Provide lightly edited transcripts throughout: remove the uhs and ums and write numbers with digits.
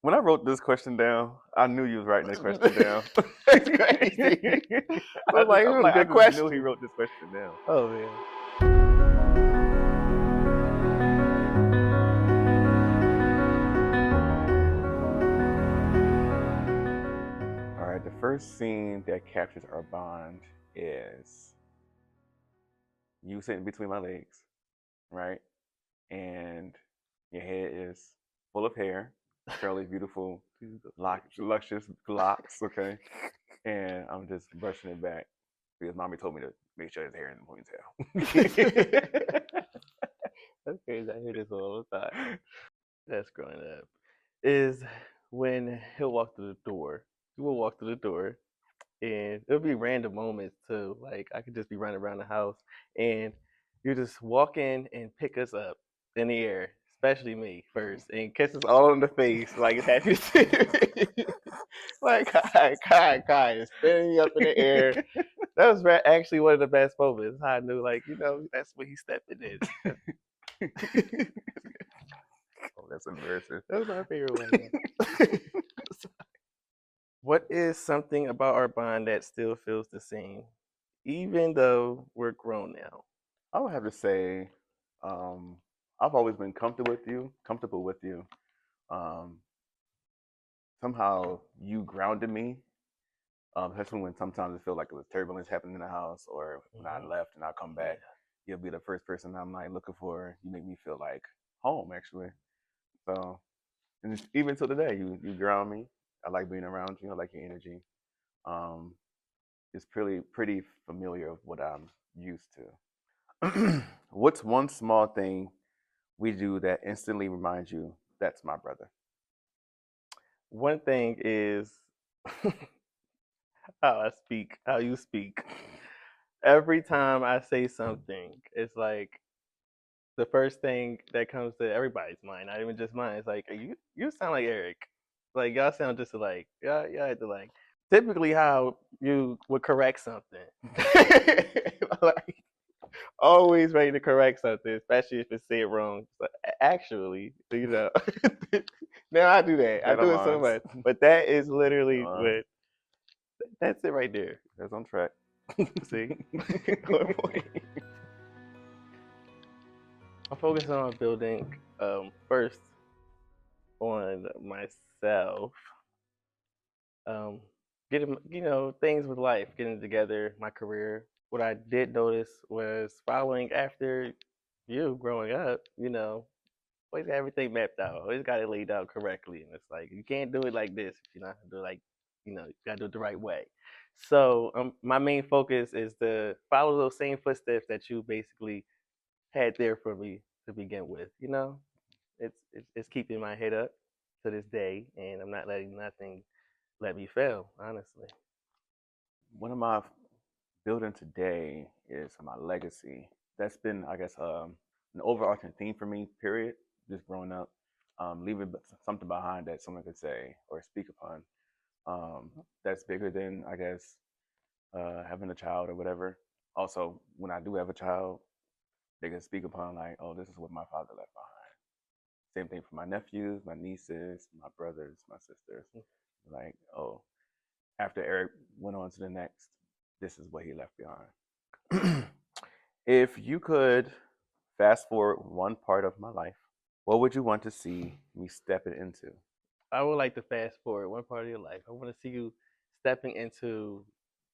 When I wrote this question down, I knew you was writing this question down. That's crazy. I was like, I good just knew he question. wrote this question down. Oh man. All right, the first scene that captures our bond is you sitting between my legs, right? And your head is full of hair, fairly beautiful, luscious locks, okay? And I'm just brushing it back because mommy told me to make sure his hair in the ponytail. That's crazy. I hear this all the time. That's growing up. Is when he'll walk through the door. He will walk through the door, and it'll be random moments too. Like I could just be running around the house, and you just walk in and pick us up in the air, especially me first, and kiss us all in the face like it's happy to see me. Like Kai, and spinning you up in the air. That was actually one of the best moments. I knew, like, that's when he stepped in. Oh, that's embarrassing. That was my favorite one. What is something about our bond that still feels the same, even though we're grown now? I would have to say, I've always been comfortable with you. Um, Somehow you grounded me, especially when sometimes it feels like it was turbulence happening in the house, or when I left and I come back, you'll be the first person I'm like looking for. You make me feel like home, actually. So, and even to today, you ground me. I like being around you. I like your energy. Um, it's pretty familiar of what I'm used to. What's one small thing we do that instantly reminds you that's my brother? One thing is how I speak, how you speak. Every time I say something, it's like the first thing that comes to everybody's mind, not even just mine. It's like you sound like Eric. Like y'all sound just alike. Y'all had to like typically how you would correct something. Like always ready to correct something, especially if it's said wrong. But actually, now I do that. I That do it so aligns. much. But that is That literally aligns. what that's it right there. That's on track. See? On point. I'm focusing on building first on myself. Um, getting things with life, getting together, my career. What I did notice was following after you growing up. Always got everything mapped out. Always got it laid out correctly, and it's like you can't do it like this if you're not gonna do it like you gotta do it the right way. So my main focus is to follow those same footsteps that you basically had there for me to begin with. It's keeping my head up to this day, and I'm not letting nothing let me fail. Honestly. One of my building today is my legacy. That's been, I guess, an overarching theme for me. Period. Just growing up, leaving something behind that someone could say or speak upon. That's bigger than, I guess, having a child or whatever. Also, when I do have a child, they can speak upon like, oh, this is what my father left behind. Same thing for my nephews, my nieces, my brothers, my sisters. Like, oh, after Eric went on to the next, this is what he left behind. If you could fast forward one part of my life, what would you want to see me stepping into? I would like to fast forward one part of your life. I want to see you stepping into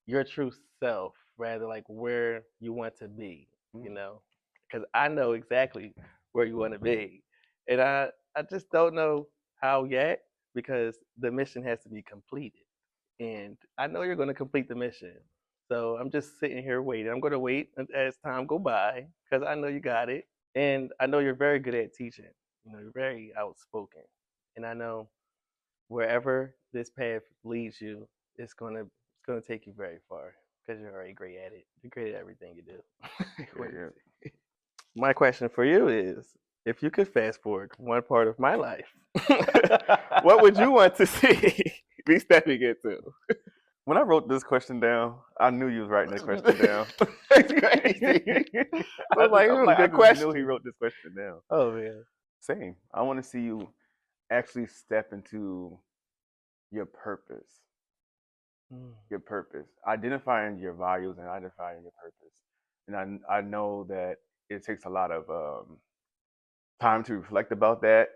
your true self, rather like where you want to be, Mm. you know, because I know exactly where you want to be, and I just don't know how yet because the mission has to be completed, and I know you're going to complete the mission. So I'm just sitting here waiting. I'm going to wait as time go by because I know you got it, and I know you're very good at teaching. You're very outspoken, and I know wherever this path leads you, it's gonna take you very far because you're already great at it. You're great at everything you do. Yeah. My question for you is, if you could fast forward one part of my life, what would you want to see me stepping into? When I wrote this question down, I knew you was writing this question down. That's crazy. I was like, I good just knew he question. wrote this question down. Oh man. Same. I want to see you. actually step into your purpose, Mm. identifying your values and identifying your purpose. And I know that it takes a lot of time to reflect about that,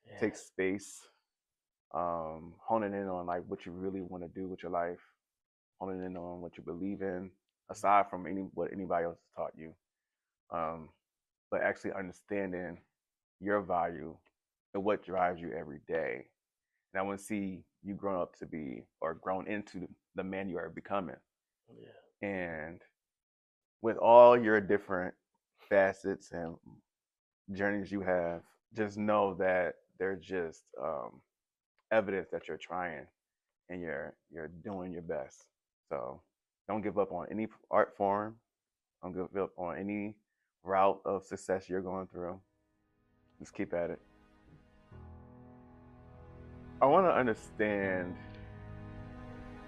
Yeah. take space, honing in on like what you really want to do with your life, honing in on what you believe in, aside from what anybody else has taught you, um, but actually understanding your value and what drives you every day. And I want to see you grown up to be or grown into the man you are becoming. Yeah. And with all your different facets and journeys you have, just know that they're just evidence that you're trying and you're doing your best. So don't give up on any art form. Don't give up on any route of success you're going through. Just keep at it. I want to understand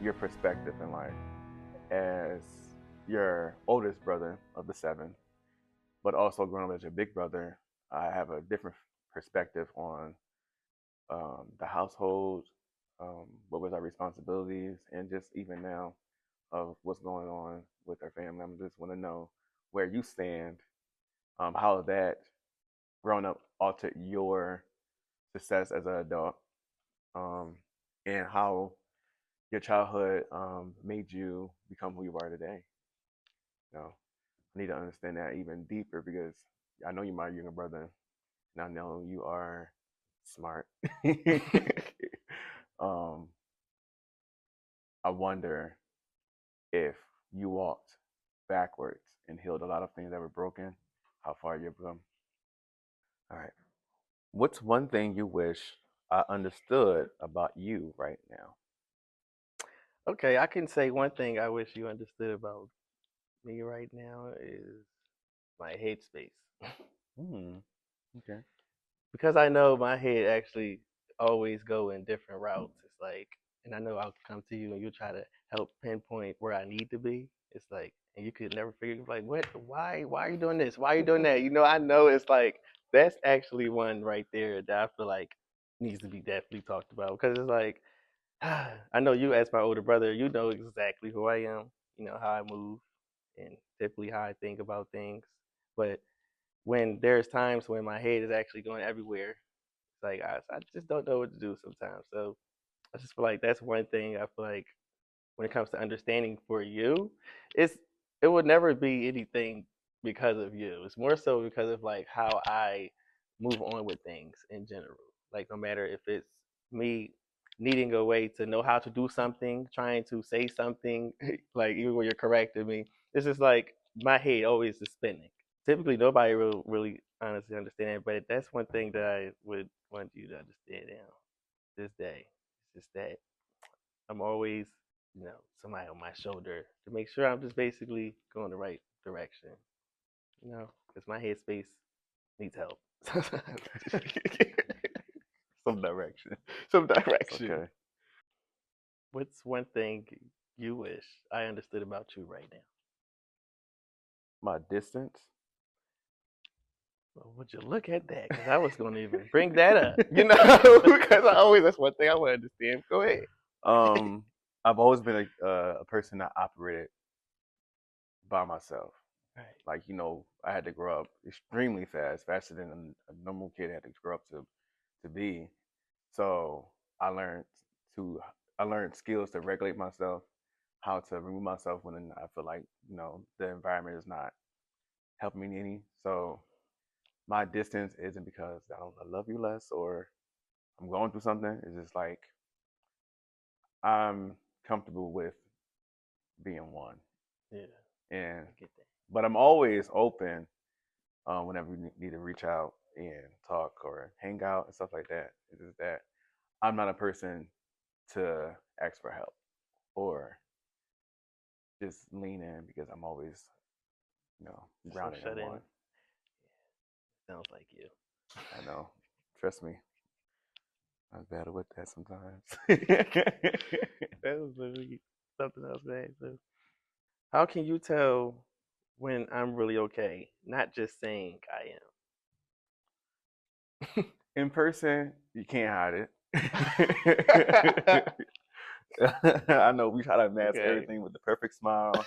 your perspective in life as your oldest brother of the seven, but also growing up as your big brother. I have a different perspective on the household, what was our responsibilities, and just even now of what's going on with our family. I just want to know where you stand, how that growing up altered your success as an adult, um, and how your childhood made you become who you are today. You know, I need to understand that even deeper because I know you're my younger brother, and I know you are smart. um, I wonder if you walked backwards and healed a lot of things that were broken, how far you've come. All right. What's one thing you wish I understood about you right now? Okay, I can say one thing I wish you understood about me right now is my headspace. Hmm. Okay. Because I know my head actually always go in different routes. It's like, and I know I'll come to you and you'll try to help pinpoint where I need to be. It's like, and you could never figure like, what, why are you doing this? Why are you doing that? I know it's like that's actually one right there that I feel like needs to be definitely talked about because it's like, I know you as my older brother, you know exactly who I am. You know how I move and typically how I think about things, but when there's times when my head is actually going everywhere. It's like I just don't know what to do sometimes. So I just feel like that's one thing I feel like when it comes to understanding for you, it's it would never be anything because of you. It's more so because of like how I move on with things in general. Like no matter if it's me needing a way to know how to do something, trying to say something, like even when you're correcting me, it's just like my head always is spinning. Typically, nobody will really honestly understand it, but that's one thing that I would want you to understand now. This day, it's just that I'm always, somebody on my shoulder to make sure I'm just basically going the right direction. Because my headspace needs help. Some direction. Some It's direction. okay. What's one thing you wish I understood about you right now? My distance. Well, would you look at that? Because I was going to even bring that up, because I always, that's one thing I want to understand. Go ahead. um, I've always been a person that operated by myself. Right. Like I had to grow up extremely fast, faster than a normal kid had to grow up to be. So I learned to I learned skills to regulate myself, how to remove myself when I feel like the environment is not helping me any. So my distance isn't because I love you less or I'm going through something. It's just like I'm comfortable with being one, Yeah, and I get that. but I'm always open whenever you need to reach out and talk or hang out and stuff like that. It's just that I'm not a person to ask for help or just lean in because I'm always, So grounded in shut in. one. Sounds like you. I know. Trust me, I'm better with that sometimes. That was literally something else to ask. So, how can you tell when I'm really okay? Not just saying I In person, You can't hide it. I know we try to mask Okay. everything with the perfect smile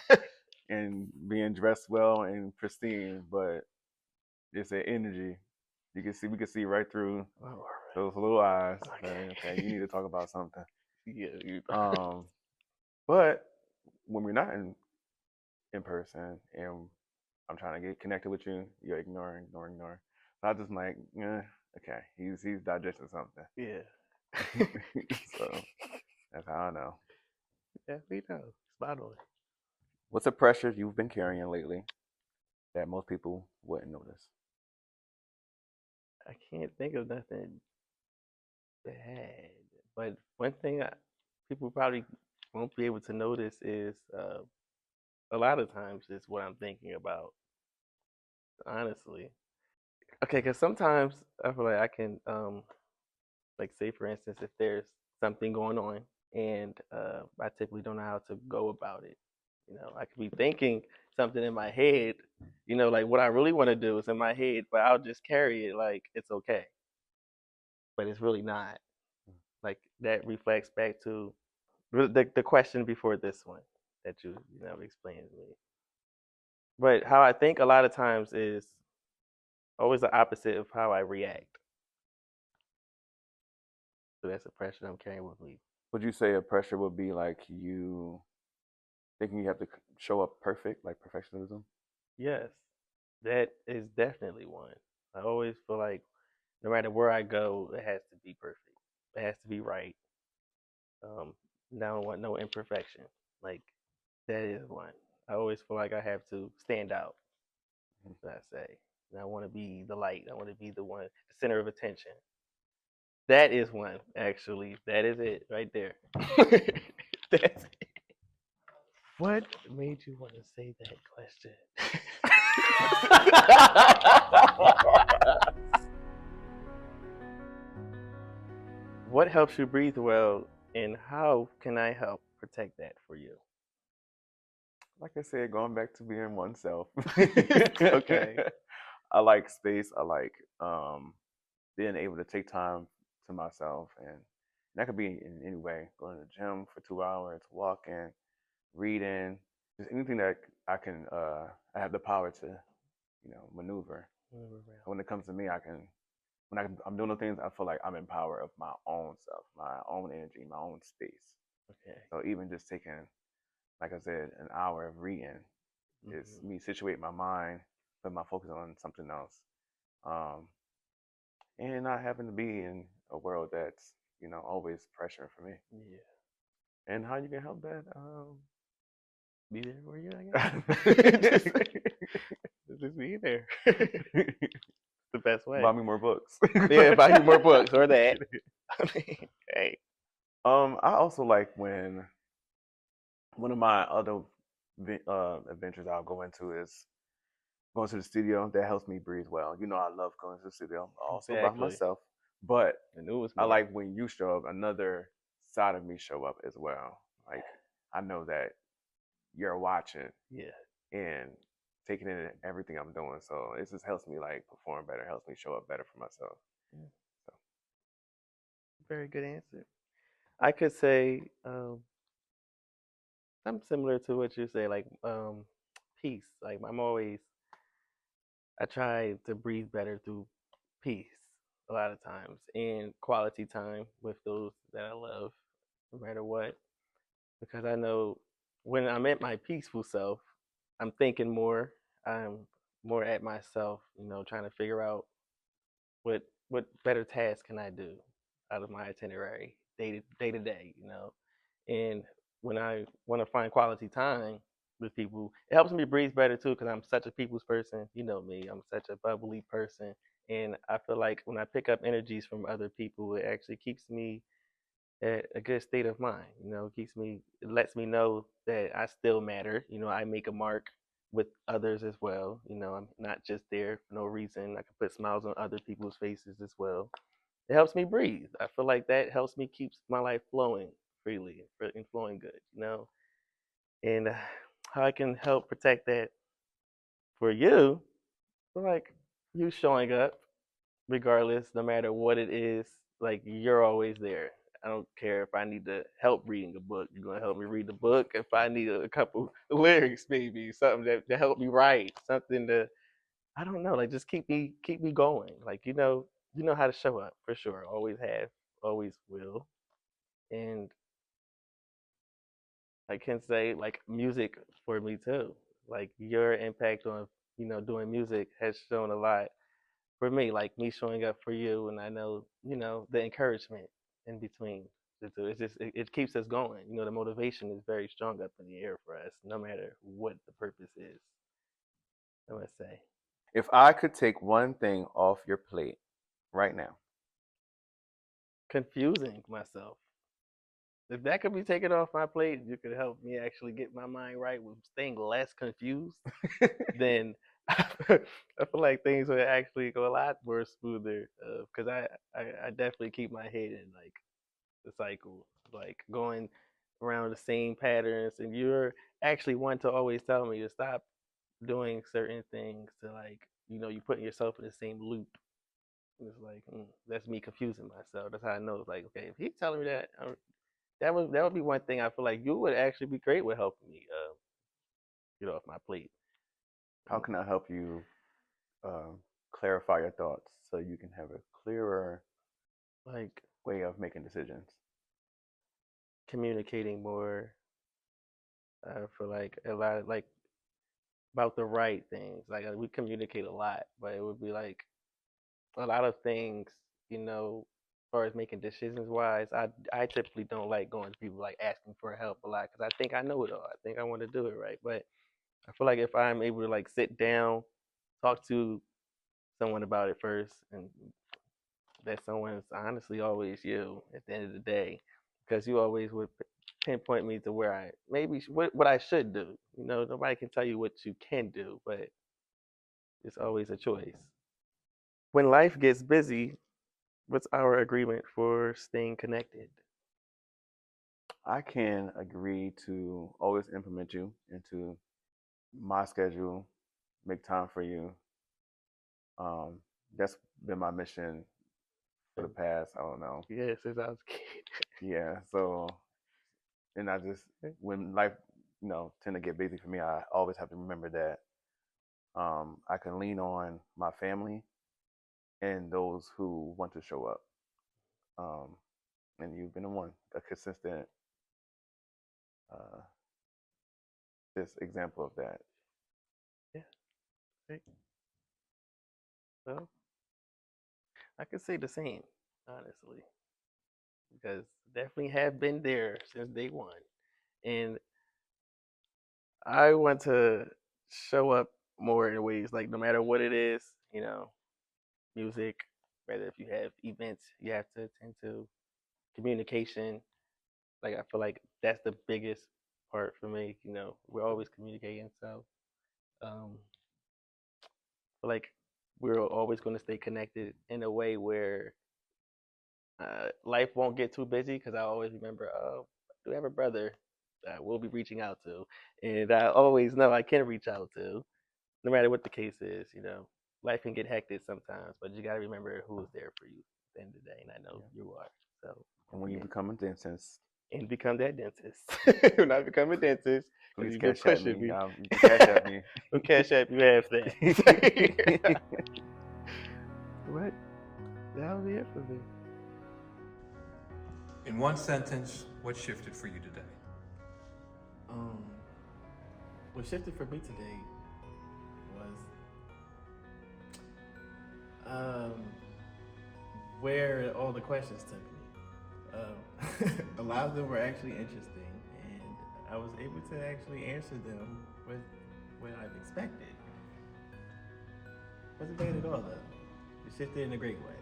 and being dressed well and pristine, but it's an energy. We can see right through All those little eyes. right. Okay, you need to talk about something. Yeah. Um, but when we're not in person and I'm trying to get connected with you, you're ignoring. So I just like, okay, he's digesting something. Yeah. So that's how I know. Yeah, we know. Spot on. What's a pressure you've been carrying lately that most people wouldn't notice? I can't think of nothing bad, but one thing people probably won't be able to notice is a lot of times is what I'm thinking about. Honestly, okay, because sometimes I feel like I can, like, say for instance, if there's something going on and I typically don't know how to go about it. I could be thinking something in my head, like what I really want to do is in my head, but I'll just carry it like it's okay, but it's really not. Like that reflects back to the question before this one that you know explained to me. But how I think a lot of times is always the opposite of how I react. So that's the pressure I'm carrying with me. Would you say a pressure would be like you thinking you have to show up perfect, like perfectionism? Yes, that is definitely one. I always feel like no matter where I go, it has to be perfect. It has to be right. Um, I don't want no imperfection. Like that is one. I always feel like I have to stand out. What I say, and I want to be the light. I want to be the one, the center of attention. That is one, actually. That is it right there. That's it. What made you want to say that question? What helps you breathe well, and how can I help protect that for you? Like I said, going back to being oneself. Okay. I like space. I like being able to take time to myself, and that could be in any way. Going to the gym for 2 hours, walking, reading, just anything that I can. I have the power to, maneuver. When it comes to me, I can. I'm doing the things, I feel like I'm in power of my own self, my own energy, my own space. Okay. So even just taking, like I said, an hour of reading is Mm-hmm. me situate my mind, put my focus on something else, um, and not having to be in a world that's always pressure for me. Yeah. And how you can help that? Be there for you, I guess. just be there. The best way. Buy me more books. Yeah, buy you more books or that. I mean, hey. I also like when one of my other adventures I'll go into is going to the studio. That helps me breathe well. I love going to the studio also by Exactly. myself, but The newest I more. like when you show up, another side of me show up as well. Like I know that you're watching Yeah. and taking in everything I'm doing. So it just helps me like perform better, helps me show up better for myself. Yeah. So Very good answer. I could say I'm similar to what you say, like peace. Like I try to breathe better through peace a lot of times and quality time with those that I love, no matter what. Because I know when I'm at my peaceful self, I'm thinking more. I'm more at myself, trying to figure out what better task can I do out of my itinerary day to day. And when I want to find quality time with people, it helps me breathe better too because I'm such a people's person. You know me, I'm such a bubbly person, and I feel like when I pick up energies from other people, it actually keeps me at a good state of mind. It lets me know that I still matter. I make a mark with others as well. I'm not just there for no reason. I can put smiles on other people's faces as well. It helps me breathe. I feel like that helps me keep my life flowing freely and flowing good. And how I can help protect that for you, like you showing up regardless, no matter what it is like you're always there. I don't care if I need to help reading a book. You're gonna help me read the book. If I need a couple lyrics, maybe something to help me write, something to I don't know, like just keep me going. Like you know how to show up for sure. Always have, always will. And I can say like music for me too. Like your impact on doing music has shown a lot for me. Like me showing up for you, and I know the encouragement in between the two. It's just it keeps us going. The motivation is very strong up in the air for us, no matter what the purpose is. I must say, If I could take one thing off your plate right now, confusing myself. If that could be taken off my plate, you could help me actually get my mind right with staying less confused. Then I feel like things would actually go a lot more smoother. Because I definitely keep my head in like the cycle, like going around the same patterns. And you're actually one to always tell me to stop doing certain things to like you putting yourself in the same loop. It's like that's me confusing myself. That's how I know. It's like okay, if he's telling me that, that would be one thing I feel like you would actually be great with helping me get off my plate. how can I help you clarify your thoughts so you can have a clearer Like way of making decisions? communicating more. I feel like a lot of like about the right things. Like we communicate a lot, but it would be like a lot of things, as far as making decisions wise. I typically don't like going to people like asking for help a lot because I think I know it all. I think I want to do it right, but I feel like if I'm able to like sit down, talk to someone about it first, and that someone's honestly always you at the end of the day, because you always would pinpoint me to where I maybe what I should do. Nobody can tell you what you can do, but it's always a choice. When life gets busy, what's our agreement for staying connected? I can agree to always implement you into my schedule, make time for you. Um, that's been my mission for the past, I don't know. Yeah, since I was a kid. Yeah. So, and I just, when life, tend to get busy for me, I always have to remember that I can lean on my family and those who want to show up. Um, and you've been the one, a consistent, uh, this example of that. Yeah, right. So I could say the same, honestly, because definitely have been there since day one, and I want to show up more in ways like no matter what it is, music, whether if you have events you have to attend to, communication. Like I feel like that's the biggest part for me. We're always communicating, so um, I feel like we're always going to stay connected in a way where life won't get too busy because I always remember, oh, I do have a brother that we'll be reaching out to, and I always know I can reach out to, no matter what the case is. Life can get hectic sometimes, but you got to remember who's there for you at the end of the day, and I know Yeah. you are. So, And when you yeah, become a dentist, and become that dentist. When I become a dentist, because please you've been cash at pushing me. me. You can cash at me. We'll cash app you half that. But that'll be it for me. In one sentence, what shifted for you today? Um, what shifted for me today was um, where all the questions took me. A lot of them were actually interesting, and I was able to actually answer them with what I've expected. Wasn't bad at all, though. It shifted in a great way.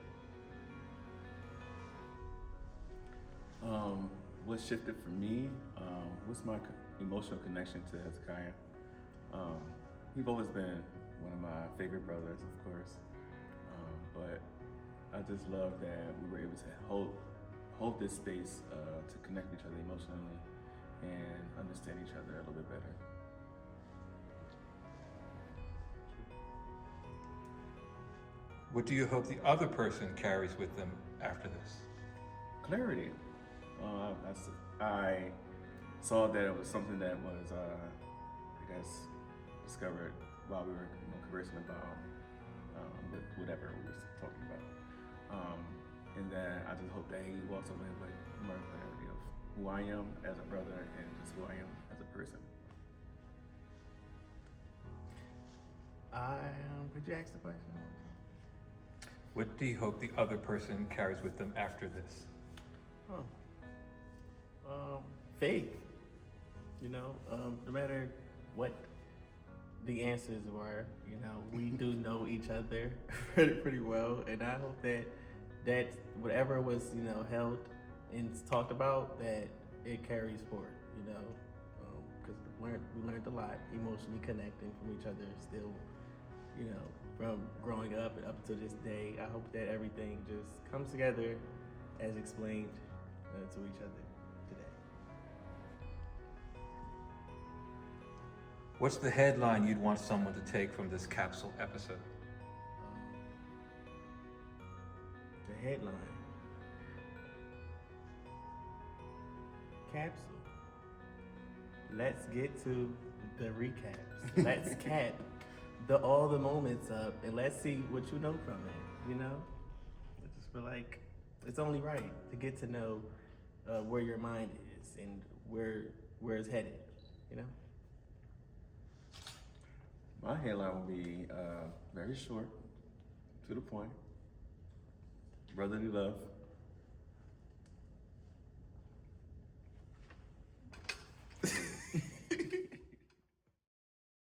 What shifted for me was my emotional connection to Hezekiah. Um, he's always been one of my favorite brothers, of course. But I just love that we were able to hold this space to connect with each other emotionally and understand each other a little bit better. What do you hope the other person carries with them after this? Clarity. I saw that it was something that was, I guess, discovered while we were conversing about whatever we were talking about. And then I just hope that he walks away with more clarity of who I am as a brother and just who I am as a person. Could you ask the question? What do you hope the other person carries with them after this? Faith. You know, no matter what the answers were, you know, we do know each other pretty well, and I hope that whatever was, you know, held and talked about, that it carries forward. You know, because we learned a lot, emotionally connecting from each other still. You know, from growing up and up to this day, I hope that everything just comes together as explained to each other today. What's the headline you'd want someone to take from this capsule episode? The headline. Capsule. Let's get to the recaps. Let's cap all the moments up and let's see what you know from it, you know? I just feel like it's only right to get to know where your mind is and where it's headed, you know? My headline will be very short, to the point. Brotherly love.